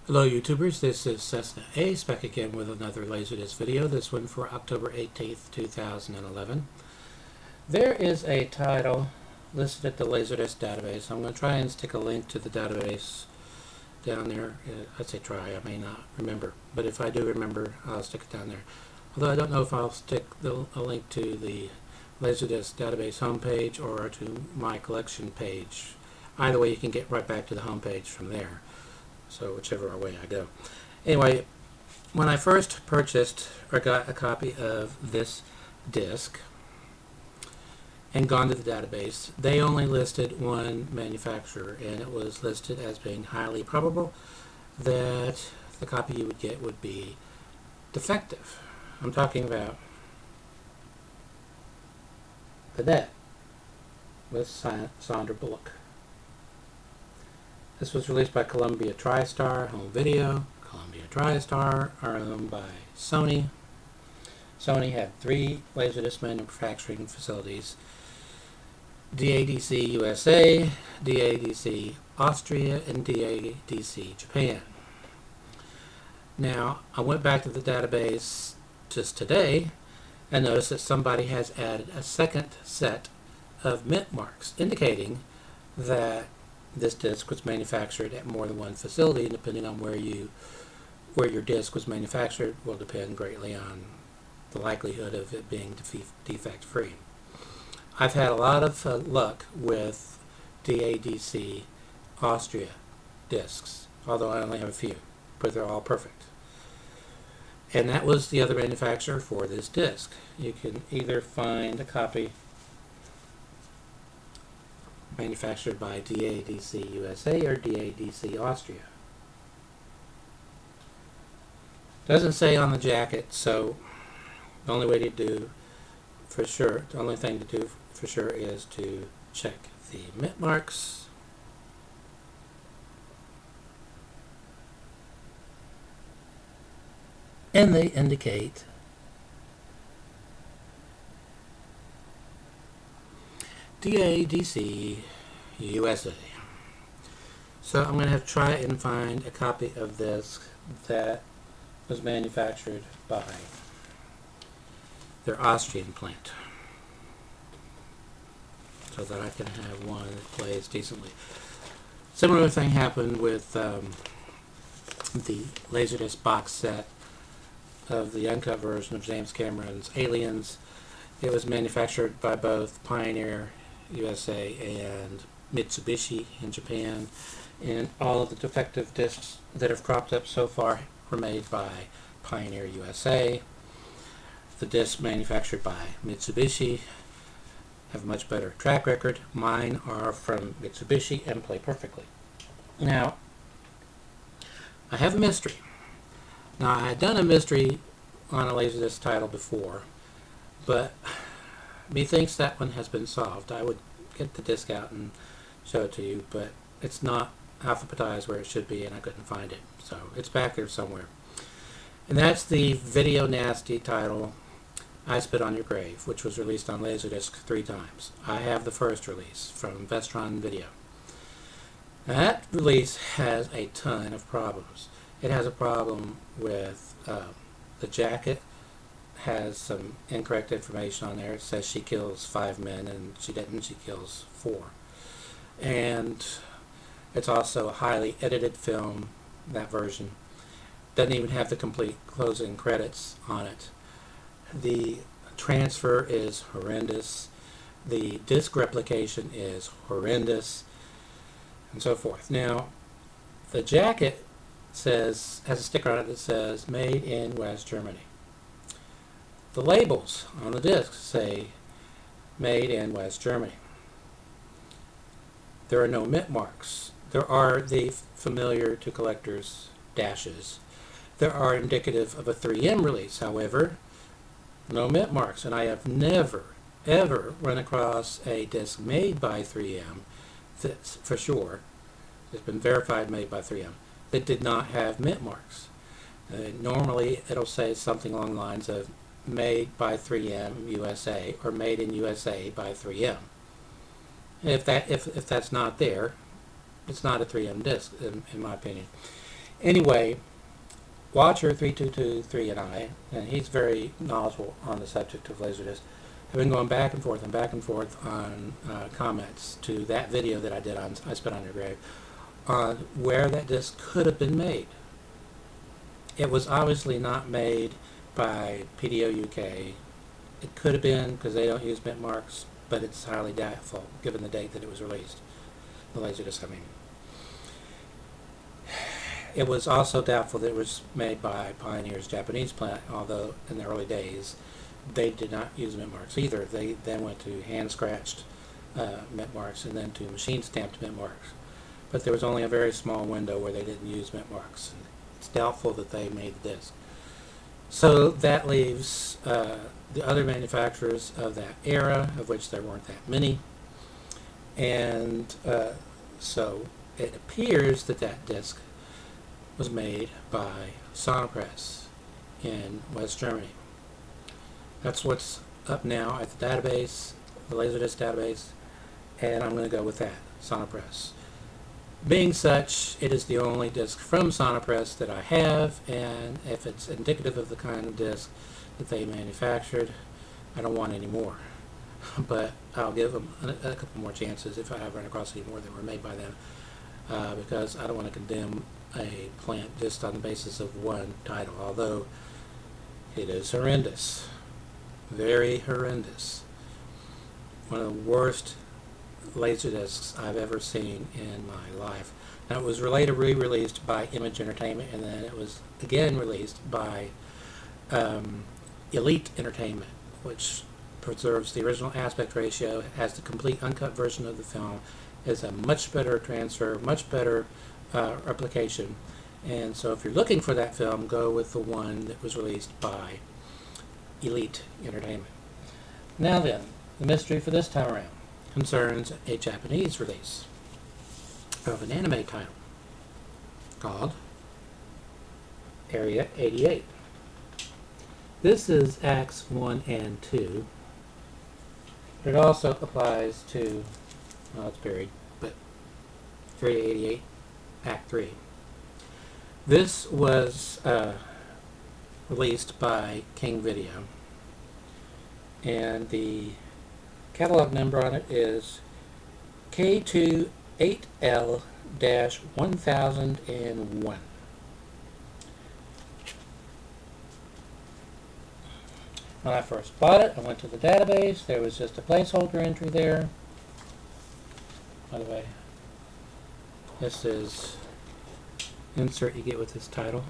Hello YouTubers, this is Cessnaace back again with another LaserDisc video, this one for October 18th, 2011. There is a title listed at the LaserDisc database. I'm going to try and stick a link to the database down there. I'd say try, I may not remember, but if I do remember, I'll stick it down there. Although I don't know if I'll stick a link to the LaserDisc database homepage or to my collection page. Either way, you can get right back to the homepage from there. So whichever way I go. Anyway, when I first purchased or got a copy of this disc and gone to the database, they only listed one manufacturer, and it was listed as being highly probable that the copy you would get would be defective. I'm talking about Cadet with Sandra Bullock. This was released by Columbia TriStar Home Video. Columbia TriStar are owned by Sony. Sony had 3 LaserDisc manufacturing facilities: DADC USA, DADC Austria, and DADC Japan. Now, I went back to the database just today and noticed that somebody has added a second set of mint marks, indicating that this disc was manufactured at more than one facility, and depending on where your disc was manufactured will depend greatly on the likelihood of it being defect free. I've had a lot of luck with DADC Austria discs, although I only have a few, but they're all perfect. And that was the other manufacturer for this disc. You can either find a copy manufactured by DADC USA or DADC Austria. Doesn't say on the jacket, so the only way to do for sure, the only thing to do for sure is to check the mint marks. And they indicate DADC USA. So I'm going to have to try and find a copy of this that was manufactured by their Austrian plant, so that I can have one that plays decently. Similar thing happened with the LaserDisc box set of the uncut version of James Cameron's Aliens. It was manufactured by both Pioneer USA and Mitsubishi in Japan, and all of the defective discs that have cropped up so far were made by Pioneer USA. The discs manufactured by Mitsubishi have a much better track record. Mine are from Mitsubishi and play perfectly. Now, I have a mystery. Now, I had done a mystery on a LaserDisc title before, but methinks that one has been solved. I would get the disc out and show it to you, but it's not alphabetized where it should be, and I couldn't find it. So it's back there somewhere. And that's the Video Nasty title, I Spit on Your Grave, which was released on LaserDisc 3 times. I have the first release from Vestron Video. Now, that release has a ton of problems. It has a problem with the jacket. Has some incorrect information on there. It says she kills 5 men, and she didn't. She kills 4. And it's also a highly edited film, that version. Doesn't even have the complete closing credits on it. The transfer is horrendous. The disc replication is horrendous, and so forth. Now, the jacket has a sticker on it that says "Made in West Germany." The labels on the disc say "Made in West Germany." There are no mint marks. There are the familiar to collectors dashes. There are indicative of a 3M release, however, no mint marks. And I have never, ever run across a disc made by 3M, that's for sure, it's been verified made by 3M, that did not have mint marks. Normally it'll say something along the lines of made by 3M USA or made in USA by 3M. If that's not there, it's not a 3M disc, in my opinion. Anyway, Watcher3223 and I, and he's very knowledgeable on the subject of LaserDisc, have been going back and forth on comments to that video that I did on I Spit on Your Grave on where that disc could have been made. It was obviously not made by PDO UK. It could have been because they don't use mint marks, but it's highly doubtful given the date that it was released. The LaserDisc, I mean. It was also doubtful that it was made by Pioneer's Japanese plant, although in the early days they did not use mint marks either. They then went to hand-scratched mint marks and then to machine-stamped mint marks. But there was only a very small window where they didn't use mint marks. It's doubtful that they made the disc. So that leaves the other manufacturers of that era, of which there weren't that many. And so it appears that that disc was made by Cessnaace in West Germany. That's what's up now at the database, the LaserDisc database, and I'm going to go with that, Cessnaace. Being such, it is the only disc from Cessnaace that I have, and if it's indicative of the kind of disc that they manufactured, I don't want any more. But I'll give them a couple more chances if I have run across any more that were made by them, because I don't want to condemn a plant just on the basis of one title, although it is horrendous. Very horrendous. One of the worst LaserDiscs I've ever seen in my life. Now, it was later re-released by Image Entertainment, and then it was again released by Elite Entertainment, which preserves the original aspect ratio, has the complete uncut version of the film, is a much better transfer, much better replication. And so if you're looking for that film, go with the one that was released by Elite Entertainment. Now then, the mystery for this time around concerns a Japanese release of an anime title called Area 88. This is Acts 1 and 2, but it also applies to, well, it's buried, but Area 88, Act 3. This was released by King Video, and the catalog number on it is K28L-1001. When I first bought it, I went to the database. There was just a placeholder entry there. By the way, this is insert you get with this title.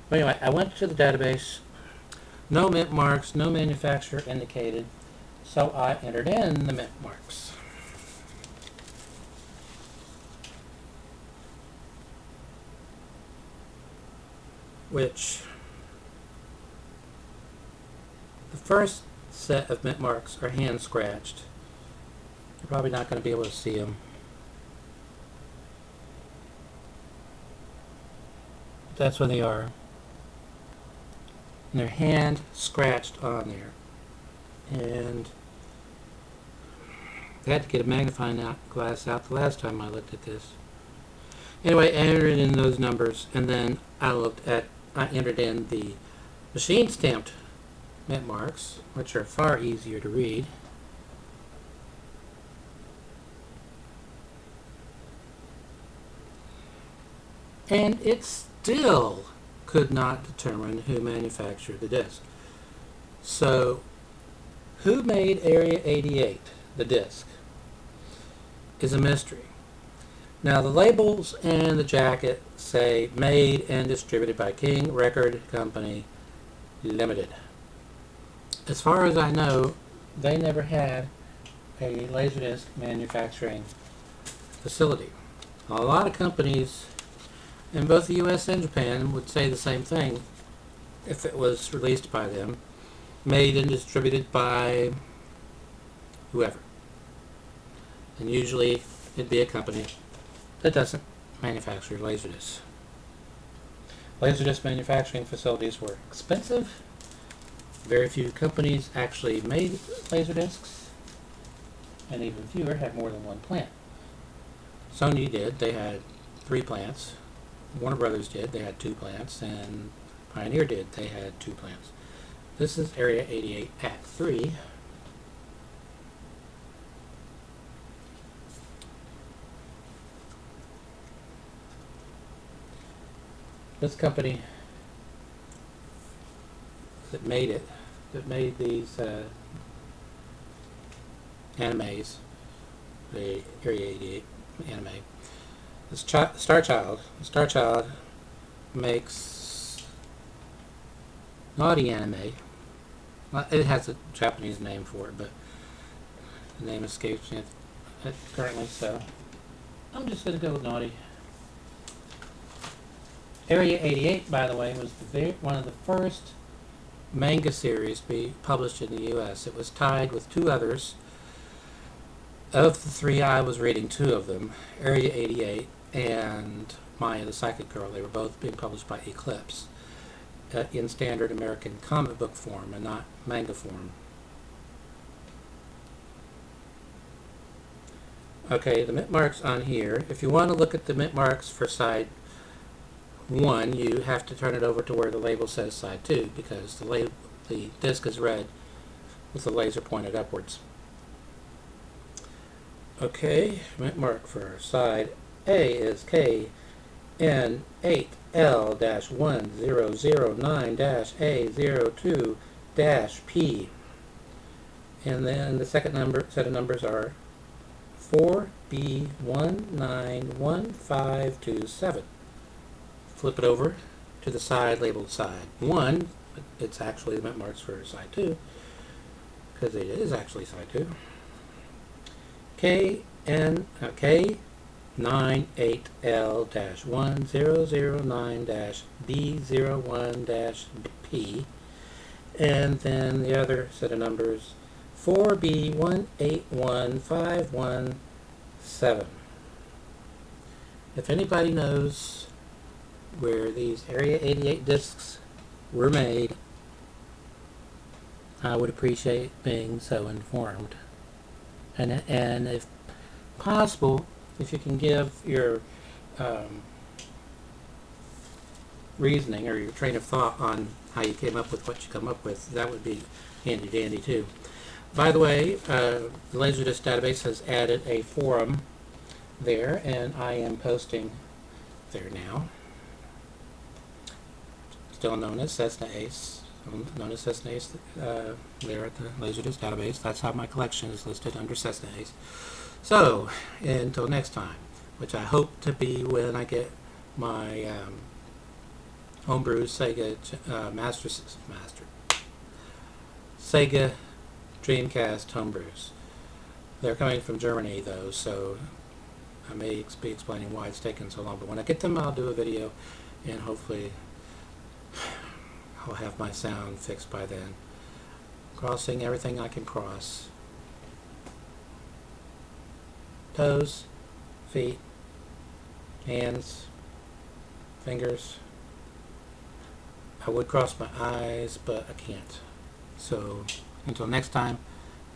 But anyway, I went to the database. No mint marks, no manufacturer indicated, so I entered in the mint marks. Which, the first set of mint marks are hand scratched. You're probably not going to be able to see them. But that's what they are. And they're hand scratched on there. And I had to get a magnifying glass out the last time I looked at this. Anyway, I entered in those numbers, and then I entered in the machine stamped mint marks, which are far easier to read. And it still could not determine who manufactured the disc. So, who made Area 88, the disc, is a mystery. Now, the labels and the jacket say made and distributed by King Record Company Limited. As far as I know, they never had a LaserDisc manufacturing facility. A lot of companies in both the US and Japan would say the same thing if it was released by them, made and distributed by whoever. And usually it'd be a company that doesn't manufactured LaserDisc. LaserDisc manufacturing facilities were expensive. Very few companies actually made LaserDiscs, and even fewer had more than one plant. Sony did. They had 3 plants. Warner Brothers did. They had 2 plants. And Pioneer did. They had 2 plants. This is Area 88 Act 3. This company that made these animes, the Area 88 anime, Star Child makes naughty anime. Well, it has a Japanese name for it, but the name escapes me currently, so I'm just going to go with naughty. Area 88, by the way, was one of the first manga series to be published in the U.S. It was tied with 2 others. Of the 3, I was reading 2 of them, Area 88 and Maya the Psychic Girl. They were both being published by Eclipse in standard American comic book form and not manga form. Okay, the mint marks on here. If you want to look at the mint marks for side 1, you have to turn it over to where the label says side 2, because the disc is read with the laser pointed upwards. Okay, mint mark for side A is KN8L-1009-A02-P. And then the second set of numbers are 4B191527. Flip it over to the side labeled side 1. It's actually the mint marks for side 2, because it is actually side 2. K98L-1009-B01-P, and then the other set of numbers 4B181517. If anybody knows where these Area 88 discs were made, I would appreciate being so informed. And if possible, if you can give your reasoning or your train of thought on how you came up with what you come up with, that would be handy dandy too. By the way, the LaserDisc database has added a forum there, and I am posting there now. Still known as Cessnaace. There at the LaserDisc database. That's how my collection is listed, under Cessnaace. So, until next time, which I hope to be when I get my homebrew Sega Sega Dreamcast homebrews. They're coming from Germany, though, so I may be explaining why it's taken so long. But when I get them, I'll do a video, and hopefully I'll have my sound fixed by then. Crossing everything I can cross. Toes, feet, hands, fingers. I would cross my eyes, but I can't. So, until next time,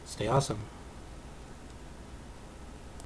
stay awesome.